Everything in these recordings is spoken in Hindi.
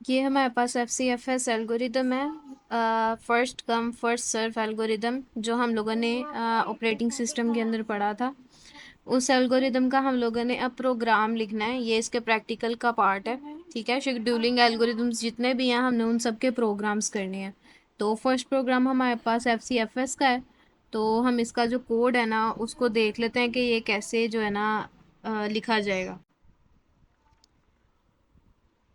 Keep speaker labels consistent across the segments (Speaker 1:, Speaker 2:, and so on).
Speaker 1: ये हमारे पास FCFS एल्गोरिदम है, first come first serve algorithm, जो हम लोगों ने ऑपरेटिंग सिस्टम के अंदर पढ़ा था। उस एल्गोरिदम का हम लोगों ने अब प्रोग्राम लिखना है, ये इसके प्रैक्टिकल का पार्ट है। ठीक है, शेड्यूलिंग एल्गोरिदम्स जितने भी हैं हमने उन सब के प्रोग्राम्स करने हैं। तो फर्स्ट प्रोग्राम हमारे पास FCFS का है। तो हम इसका जो कोड है ना उसको देख लेते हैं कि ये कैसे जो है ना लिखा जाएगा।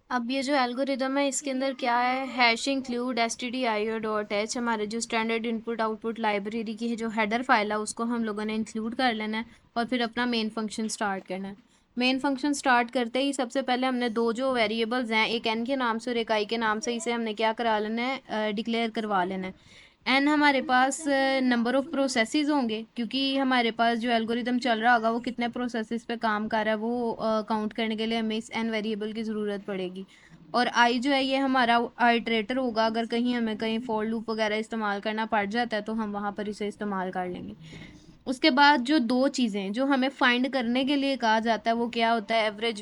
Speaker 1: अब ये जो एल्गोरिदम है इसके अंदर क्या है, हैश इंक्लूड stdio.h, हमारे जो स्टैंडर्ड इनपुट आउटपुट लाइब्रेरी की है जो हेडर फाइल है उसको हम लोगों ने इंक्लूड कर लेना है और फिर अपना मेन फंक्शन स्टार्ट करना है। मेन फंक्शन स्टार्ट करते ही सबसे पहले हमने दो जो वेरिएबल्स हैं, एक n के नाम से और एक i के नाम से, इसे हमने क्या करा लेना है, डिक्लेयर करवा लेना है। एन हमारे पास नंबर ऑफ़ प्रोसेसेस होंगे, क्योंकि हमारे पास जो एल्गोरिदम चल रहा होगा वो कितने प्रोसेसेस पे काम कर रहा है वो काउंट करने के लिए हमें इस एन वेरिएबल की ज़रूरत पड़ेगी। और आई जो है ये हमारा आइटरेटर होगा, अगर कहीं हमें कहीं फॉर लूप वगैरह इस्तेमाल करना पड़ जाता है तो हम वहाँ पर इसे इस्तेमाल कर लेंगे। उसके बाद जो दो चीज़ें जो हमें फाइंड करने के लिए कहा जाता है वो क्या होता है, एवरेज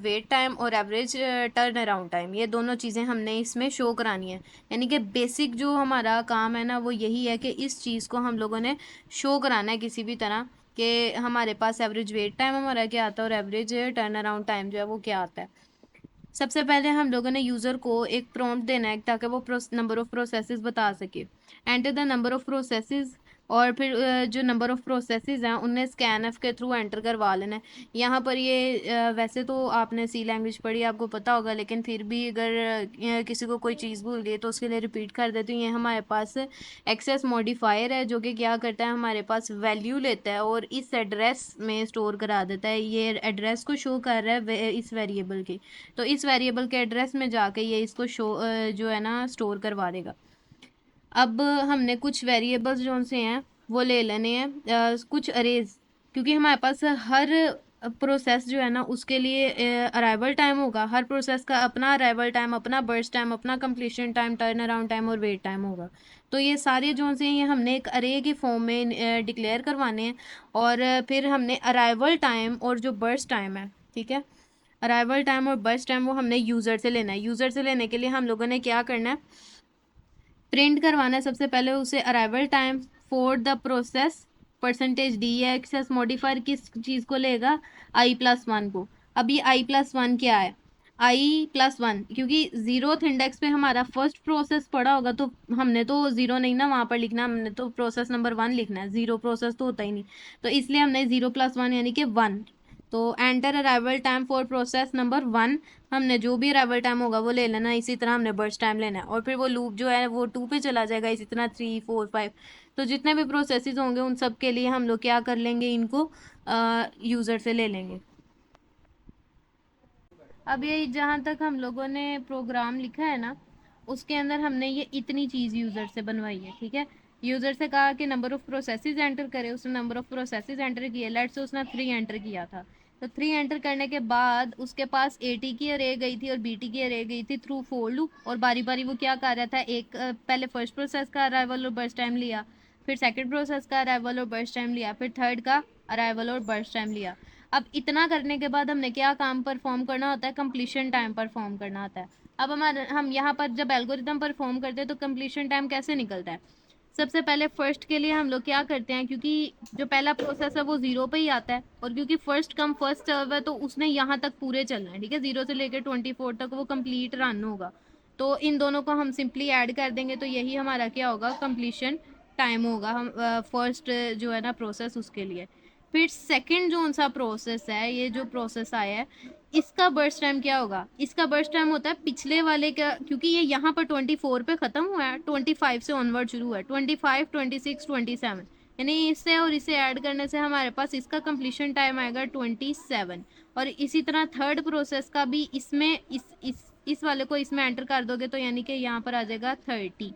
Speaker 1: वेट टाइम और एवरेज टर्न अराउंड टाइम, ये दोनों चीज़ें हमने इसमें शो करानी है। यानी कि बेसिक जो हमारा काम है ना वो यही है कि इस चीज़ को हम लोगों ने शो कराना है किसी भी तरह कि हमारे पास एवरेज वेट टाइम हमारा क्या आता है और एवरेज टर्न अराउंड टाइम जो है वो क्या आता है। सबसे पहले हम लोगों ने यूज़र को एक प्रॉम्प्ट देना है ताकि वो नंबर ऑफ़ प्रोसेसेस बता सके। Enter the number of processes, और फिर जो नंबर ऑफ़ प्रोसेसेस हैं उन्हें स्कैनफ के थ्रू एंटर करवा लेना है। यहाँ पर ये वैसे तो आपने सी लैंग्वेज पढ़ी, आपको पता होगा, लेकिन फिर भी अगर किसी को कोई चीज़ भूल गई तो उसके लिए रिपीट कर देती हूँ। ये हमारे पास एक्सेस मॉडिफायर है जो कि क्या करता है, हमारे पास वैल्यू लेता है और इस एड्रेस में स्टोर करा देता है। ये एड्रेस को शो कर रहा है इस वेरिएबल की, तो इस वेरिएबल के एड्रेस में जाके ये इसको जो है ना स्टोर करवा देगा। अब हमने कुछ वेरिएबल्स जो से हैं वो ले लेने हैं, कुछ अरेज, क्योंकि हमारे पास हर प्रोसेस जो है ना उसके लिए अराइवल टाइम होगा। हर प्रोसेस का अपना अराइवल टाइम, अपना बर्स्ट टाइम, अपना completion time, turn around time और वेट टाइम होगा। तो ये सारे जो से ये हमने एक अरे के फॉर्म में डिक्लेयर करवाने हैं। और फिर हमने अराइवल टाइम और जो बर्स्ट टाइम है, ठीक है, अराइवल टाइम और बर्स्ट टाइम वो हमने यूज़र से लेना है। यूज़र से लेने के लिए हम लोगों ने क्या करना है, प्रिंट करवाना है सबसे पहले उसे arrival time for the process percentage d. Access modifier किस चीज़ को लेगा, i+1 को। अब ये i+1 क्या है, i+1, क्योंकि ज़ीरोथ इंडेक्स पे हमारा फर्स्ट प्रोसेस पड़ा होगा तो हमने तो ज़ीरो नहीं ना वहाँ पर लिखना, हमने तो प्रोसेस नंबर 1 लिखना है, ज़ीरो प्रोसेस तो होता ही नहीं। तो इसलिए हमने 0+1 यानी कि 1। तो enter arrival time for process number 1, हमने जो भी अराइवल टाइम होगा वो ले लेना। इसी तरह हमने बर्स्ट टाइम लेना है और फिर वो लूप जो है वो 2 पे चला जाएगा, इसी तरह 3 4 5। तो जितने भी प्रोसेसेस होंगे उन सब के लिए हम लोग क्या कर लेंगे, इनको यूज़र से ले लेंगे। अब ये जहाँ तक हम लोगों ने प्रोग्राम लिखा है ना उसके अंदर हमने ये इतनी चीज़ यूज़र से बनवाई है। ठीक है, यूज़र से कहा कि नंबर ऑफ़ प्रोसेसेस एंटर करे, उसने नंबर ऑफ़ प्रोसेसेस एंटर किए, लेट्स से उसने 3 एंटर किया था। तो 3 एंटर करने के बाद उसके पास एटी की अरे गई थी और बीटी की अरे गई थी थ्रू फोर लूप, और बारी बारी वो क्या कर रहा था, एक पहले फर्स्ट प्रोसेस का अराइवल और बर्स्ट टाइम लिया, फिर सेकंड प्रोसेस का अराइवल और बर्स्ट टाइम लिया, फिर थर्ड का अराइवल और बर्स्ट टाइम लिया। अब इतना करने के बाद हमने क्या काम परफॉर्म करना होता है, कंप्लीशन टाइम परफॉर्म करना होता है। अब हम यहाँ पर जब एल्गोरिदम परफॉर्म करते हैं तो कंप्लीशन टाइम कैसे निकलता है, सबसे पहले फर्स्ट के लिए हम लोग क्या करते हैं, क्योंकि जो पहला प्रोसेस है वो ज़ीरो पे ही आता है और क्योंकि फर्स्ट कम फर्स्ट सर्व है तो उसने यहाँ तक पूरे चलना है। ठीक है, 0 से लेकर 24 तक वो कंप्लीट रन होगा। तो इन दोनों को हम सिंपली ऐड कर देंगे तो यही हमारा क्या होगा, कंप्लीशन टाइम होगा। हम फर्स्ट जो है ना प्रोसेस उसके लिए। फिर सेकंड जो सा प्रोसेस है, ये जो प्रोसेस आया है इसका बर्स्ट टाइम क्या होगा, इसका बर्स्ट टाइम होता है पिछले वाले का, क्योंकि ये यहाँ पर 24 पे ख़त्म हुआ है, 25 से ऑनवर्ड शुरू हुआ है, 25 26 27, यानी इससे और इसे ऐड करने से हमारे पास इसका कंप्लीशन टाइम आएगा 27। और इसी तरह थर्ड प्रोसेस का भी इसमें इस वाले को इसमें एंटर कर दोगे तो यानी कि यहाँ पर आ जाएगा 30।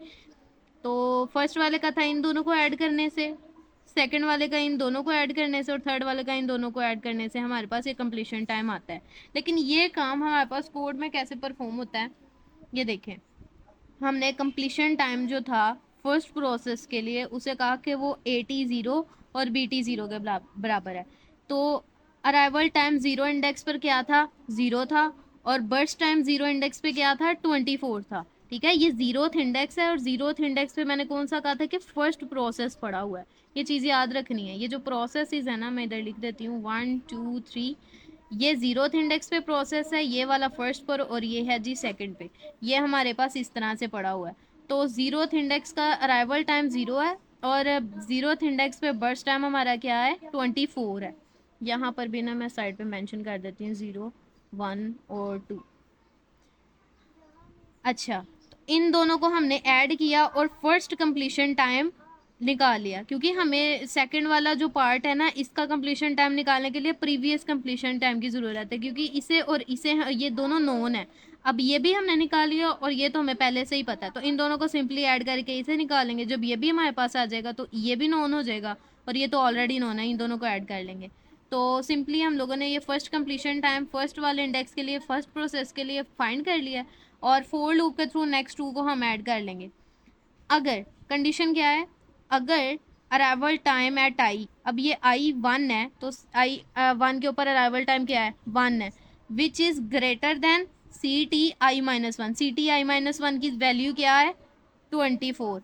Speaker 1: तो फर्स्ट वाले का था इन दोनों को ऐड करने से, सेकंड वाले का इन दोनों को ऐड करने से और थर्ड वाले का इन दोनों को ऐड करने से हमारे पास ये कंप्लीशन टाइम आता है। लेकिन ये काम हमारे पास कोड में कैसे परफॉर्म होता है, ये देखें। हमने कंप्लीशन टाइम जो था फर्स्ट प्रोसेस के लिए उसे कहा कि वो AT0 और BT0 के बराबर है। तो अराइवल टाइम ज़ीरो इंडेक्स पर क्या था, ज़ीरो था, और बर्स्ट टाइम जीरो इंडेक्स पे क्या था, 24 था। ठीक है, ये जीरोथ इंडेक्स है और जीरोथ इंडेक्स पे मैंने कौन सा कहा था कि फर्स्ट प्रोसेस पड़ा हुआ है। ये चीज़ याद रखनी है। ये जो प्रोसेस है ना, मैं इधर लिख देती हूँ 1 2 3। ये जीरोथ इंडेक्स पे प्रोसेस है, ये वाला फर्स्ट पर, और ये है जी सेकंड पे। ये हमारे पास इस तरह से पड़ा हुआ है। तो जीरोथ इंडेक्स का अराइवल टाइम 0 है और जीरोथ इंडेक्स पे बर्स्ट टाइम हमारा क्या है, 24 है। यहाँ पर भी ना मैं साइड पे मेंशन कर देती हूँ 0 1 और 2। अच्छा, तो इन दोनों को हमने ऐड किया और फर्स्ट कंप्लीशन टाइम निकाल लिया, क्योंकि हमें सेकंड वाला जो पार्ट है ना, इसका कंप्लीशन टाइम निकालने के लिए प्रीवियस कंप्लीशन टाइम की ज़रूरत है, क्योंकि इसे और इसे ये दोनों नोन है। अब ये भी हमने निकाल लिया और ये तो हमें पहले से ही पता है, तो इन दोनों को सिंपली ऐड करके इसे निकालेंगे। जब ये भी हमारे पास आ जाएगा तो ये भी नोन हो जाएगा और ये तो ऑलरेडी नोन है, इन दोनों को ऐड कर लेंगे। तो सिंपली हम लोगों ने ये फर्स्ट कंप्लीशन टाइम फर्स्ट वाले इंडेक्स के लिए, फर्स्ट प्रोसेस के लिए फाइंड कर लिया और फोर लूप के थ्रू नेक्स्ट 2 को हम ऐड कर लेंगे। अगर कंडीशन क्या है, अगर अराइवल टाइम एट आई, अब ये आई 1 है तो आई 1 के ऊपर अराइवल टाइम क्या है, 1 है, which is greater than C T I minus one. C T I minus one की वैल्यू क्या है, 24।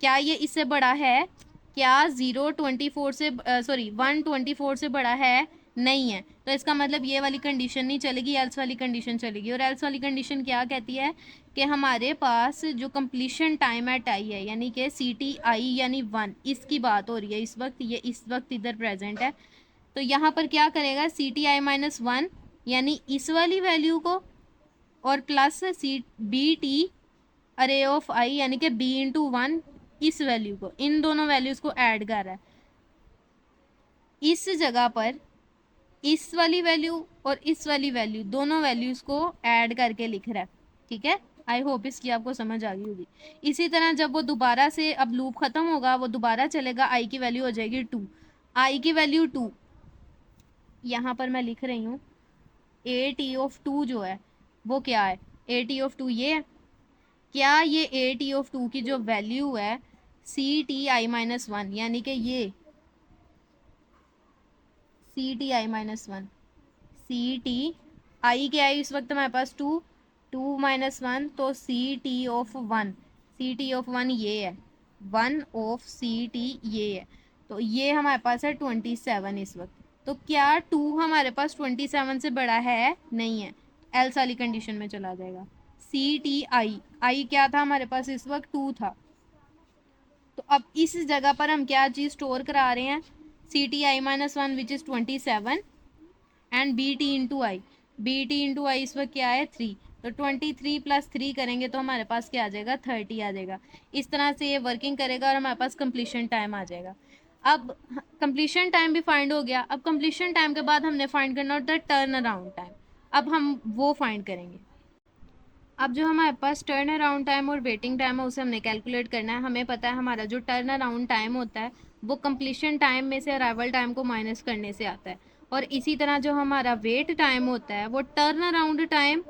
Speaker 1: क्या ये इससे बड़ा है, क्या 0 24 से सॉरी 1 24 से बड़ा है, नहीं है। तो इसका मतलब ये वाली कंडीशन नहीं चलेगी, एल्स वाली कंडीशन चलेगी। और एल्स वाली कंडीशन क्या कहती है कि हमारे पास जो कंप्लीशन टाइम एट आई है, यानी कि सी टी आई यानी 1, इसकी बात हो रही है इस वक्त, ये इस वक्त इधर प्रेजेंट है। तो यहाँ पर क्या करेगा, C T I minus one यानी इस वाली वैल्यू को, और प्लस सी बी टी अरे ऑफ आई यानी कि बी इंटू वन, इस वैल्यू को, इन दोनों वैल्यूज को ऐड कर रहा है। इस जगह पर इस वाली वैल्यू और इस वाली वैल्यू, दोनों वैल्यूज को ऐड करके लिख रहा है। ठीक है, आई होप इसकी आपको समझ आ गई होगी। इसी तरह जब वो दोबारा से, अब लूप खत्म होगा, वो दोबारा चलेगा, आई की वैल्यू हो जाएगी 2। आई की वैल्यू 2, यहाँ पर मैं लिख रही हूँ ए टी ऑफ 2 जो है वो क्या है, ए टी ऑफ 2 ये है। क्या ये ए टी ऑफ 2 की जो वैल्यू है C T I minus one, यानी कि ये C T I minus one, C T I क्या है इस वक्त हमारे पास 2, 2 माइनस वन, तो C T of one, C T of one ये है, 1 ऑफ सी टी ये है। तो ये हमारे पास है 27 इस वक्त। तो क्या 2 हमारे पास 27 से बड़ा है, नहीं है, एल्स वाली कंडीशन में चला जाएगा। सी टी आई, आई क्या था हमारे पास इस वक्त, 2 था। तो अब इस जगह पर हम क्या चीज़ स्टोर करा रहे हैं, C T I minus one which is 27 and B T into I, B T into I इस वक्त क्या है 3। तो 23 प्लस 3 करेंगे तो हमारे पास क्या आ जाएगा, 30 आ जाएगा। इस तरह से ये वर्किंग करेगा और हमारे पास कंप्लीशन टाइम आ जाएगा। अब कंप्लीशन टाइम भी फाइंड हो गया। अब कंप्लीशन टाइम के बाद हमने फाइंड करना होता है टर्न अराउंड टाइम। अब हम वो फाइंड करेंगे। अब जो हमारे पास टर्न अराउंड टाइम और वेटिंग टाइम है उसे हमने कैलकुलेट करना है। हमें पता है हमारा जो टर्न अराउंड टाइम होता है वो कंप्लीशन टाइम में से अराइवल टाइम को माइनस करने से आता है, और इसी तरह जो हमारा वेट टाइम होता है वो टर्न अराउंड टाइम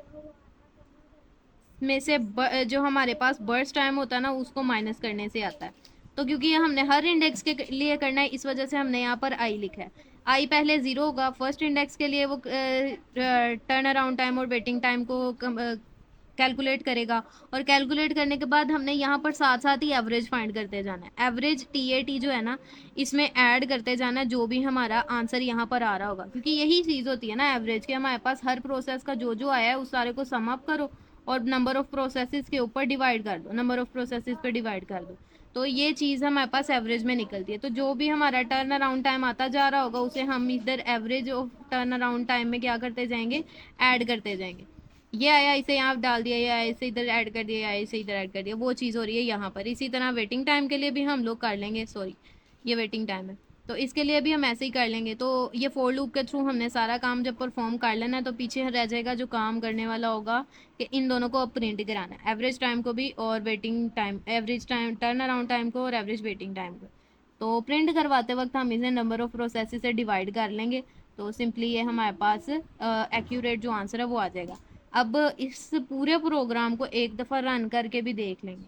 Speaker 1: में से जो हमारे पास बर्स्ट टाइम होता है ना उसको माइनस करने से आता है। तो क्योंकि ये हमने हर इंडेक्स के लिए करना है, इस वजह से हमने यहाँ पर आई लिखा है। आई पहले 0 होगा, फर्स्ट इंडेक्स के लिए वो टर्न अराउंड टाइम और वेटिंग टाइम को कैलकुलेट करेगा, और कैलकुलेट करने के बाद हमने यहाँ पर साथ साथ ही एवरेज फाइंड करते जाना है। एवरेज टी ए टी जो है ना, इसमें ऐड करते जाना है जो भी हमारा आंसर यहाँ पर आ रहा होगा, क्योंकि यही चीज़ होती है ना एवरेज की, हमारे पास हर प्रोसेस का जो जो आया है उस सारे को सम अप करो और नंबर ऑफ प्रोसेसेस के ऊपर डिवाइड कर दो, नंबर ऑफ प्रोसेसेस पे डिवाइड कर दो, तो ये चीज़ हमारे पास एवरेज में निकलती है। तो जो भी हमारा टर्न अराउंड टाइम आता जा रहा होगा उसे हम इधर average of turn around time में क्या करते जाएंगे, ऐड करते जाएंगे। ये आया इसे यहाँ डाल दिया, ये आया इसे इधर ऐड कर दिया, या इसे इधर ऐड कर दिया, वो चीज़ हो रही है यहाँ पर। इसी तरह वेटिंग टाइम के लिए भी हम लोग कर लेंगे, सॉरी ये वेटिंग टाइम है, तो इसके लिए भी हम ऐसे ही कर लेंगे। तो ये फोर लूप के थ्रू हमने सारा काम जब परफॉर्म कर लेना है तो पीछे रह जाएगा जो काम करने वाला होगा कि इन दोनों को अब प्रिंट कराना है, एवरेज टाइम को भी और waiting time, average time turn around time को और एवरेज वेटिंग टाइम को। तो प्रिंट करवाते वक्त हम इसे नंबर ऑफ प्रोसेस से डिवाइड कर लेंगे, तो सिंपली ये हमारे पास एक्यूरेट जो आंसर है वो आ जाएगा। अब इस पूरे प्रोग्राम को एक दफ़ा रन करके भी देख लेंगे।